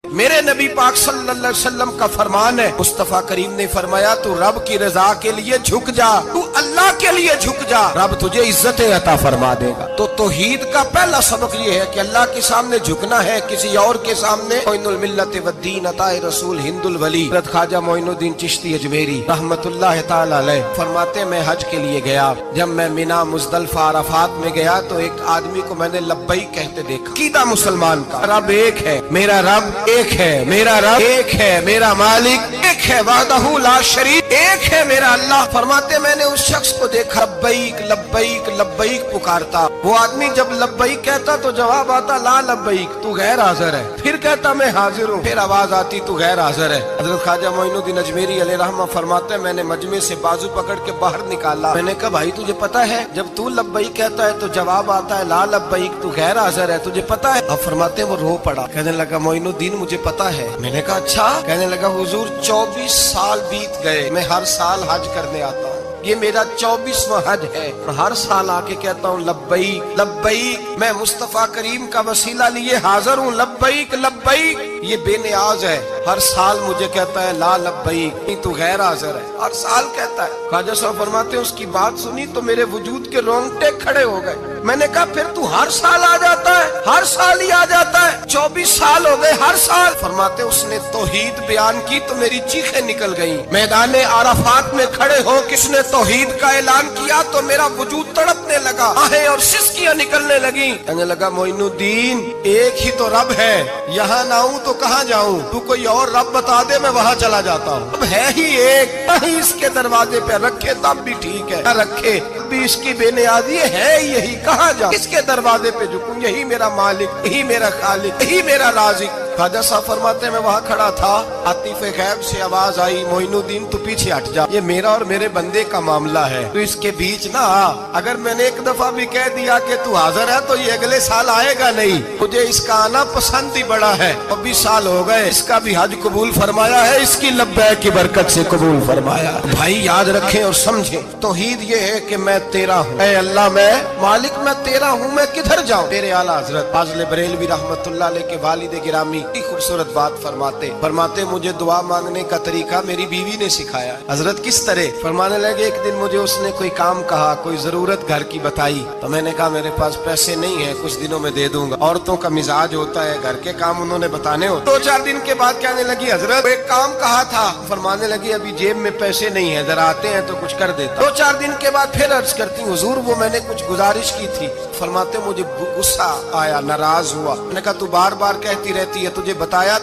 میرے نبی پاک صلی اللہ علیہ وسلم کا فرمان ہے، مصطفیٰ کریم نے فرمایا تو رب کی رضا کے لیے جھک جا، تو اللہ کے لیے جھک جا، رب تجھے عزتیں عطا فرما دے گا۔ تو توحید کا پہلا سبق یہ ہے کہ اللہ کے سامنے جھکنا ہے، کسی اور کے سامنے۔ معین الملت والدین عطا رسول ہند الولی حضرت خواجہ معین الدین چشتی اجمیری رحمت اللہ تعالی علیہ فرماتے میں حج کے لیے گیا، جب میں مینا مزدلفہ عرفات میں گیا تو ایک آدمی کو میں نے لبیک کہتے دیکھا۔ عقیدہ مسلمان کا رب ایک ہے، میرا رب ایک ہے، میرا رب ایک ہے، میرا مالک ایک ہے، وحدہ لا شریک ایک ہے میرا اللہ۔ فرماتے میں نے اس شخص کو دیکھا لبیک لبیک لبیک پکارتا، وہ آدمی جب لبیک کہتا تو جواب آتا لا لبیک، تو غیر حاضر ہے، پھر کہتا میں حاضر ہوں، پھر آواز آتی تو غیر حاضر ہے۔ حضرت خواجہ معین الدین اجمیری علیہ رحمہ فرماتے میں نے مجمع سے بازو پکڑ کے باہر نکالا، میں نے کہا بھائی تجھے پتا ہے جب تو لبیک کہتا ہے تو جواب آتا ہے لا لبیک، تو غیر حاضر ہے، تجھے پتا ہے؟ اب فرماتے وہ رو پڑا، کہنے لگا معین الدین مجھے پتا ہے۔ میں نے کہا اچھا؟ کہنے لگا حضور 24 سال بیت گئے، میں ہر سال حج کرنے آتا ہوں، یہ میرا 24واں حج ہے، اور ہر سال آ کے کہتا ہوں لبیک لبیک، میں مصطفیٰ کریم کا وسیلہ لیے حاضر ہوں، لبیک لبیک۔ یہ بے نیاز ہے، ہر سال مجھے کہتا ہے لا لبیک، تو غیر حاضر ہے، ہر سال کہتا ہے۔ خواجہ صاحب فرماتے ہیں اس کی بات سنی تو میرے وجود کے رونگٹے کھڑے ہو گئے۔ میں نے کہا پھر تو ہر سال آ جاتا ہے، ہر سال ہی آ جاتا ہے، 24 سال ہو گئے ہر سال۔ فرماتے اس نے توحید بیان کی تو میری چیخیں نکل گئیں۔ میدان عرفات میں کھڑے ہو کس نے توحید کا اعلان کیا تو میرا وجود تڑپنے لگا، آہیں اور سسکیاں نکلنے لگیں۔ کہنے لگا معین الدین ایک ہی تو رب ہے، یہاں نہ ہوں تو کہاں جاؤں، تو کوئی اور رب بتا دے میں وہاں چلا جاتا ہوں۔ اب ہے ہی ایک، کہیں اس کے دروازے پہ رکھے تب بھی ٹھیک ہے، نہ رکھے بھی اس کی بے نیازی ہے یہی، کہاں جاؤں، اس کے دروازے پہ جھکوں، یہی میرا مالک، یہی میرا خالق، یہی میرا رازق۔ خواجہ صاحب فرماتے میں وہاں کھڑا تھا، عاطف غیب سے آواز آئی معین الدین تو پیچھے ہٹ جا، یہ میرا اور میرے بندے کا معاملہ ہے، تو اس کے بیچ نہ آ، اگر میں نے ایک دفعہ بھی کہہ دیا کہ تو حاضر ہے تو یہ اگلے سال آئے گا نہیں، مجھے اس کا آنا پسند ہی بڑا ہے۔ 24 سال ہو گئے، اس کا بھی حج قبول فرمایا ہے، اس کی لبیک کی برکت سے قبول فرمایا۔ بھائی یاد رکھیں اور سمجھیں، توحید یہ ہے کہ میں تیرا ہوں، اے اللہ میں مالک میں تیرا ہوں، میں کدھر جاؤں؟ میرے اعلیٰ حضرت فاضل بریلوی رحمت اللہ علیہ کے والد گرامی خوبصورت بات فرماتے مجھے دعا مانگنے کا طریقہ میری بیوی نے سکھایا۔ حضرت کس طرح؟ فرمانے لگے ایک دن مجھے اس نے کوئی کام کہا، کوئی ضرورت گھر کی بتائی، تو میں نے کہا میرے پاس پیسے نہیں ہیں، کچھ دنوں میں دے دوں گا۔ عورتوں کا مزاج ہوتا ہے، گھر کے کام انہوں نے بتانے ہوتے۔ 2-4 دن کے بعد کہنے لگی حضرت ایک کام کہا تھا، فرمانے لگی ابھی جیب میں پیسے نہیں ہیں، ذرا آتے ہیں تو کچھ کر دیتا۔ 2-4 دن کے بعد پھر عرض کرتی حضور وہ میں نے کچھ گزارش کی تھی۔ فرماتے مجھے غصہ آیا، ناراض ہوا، میں نے کہا تو بار بار کہتی رہتی ہے، تجھے بتایا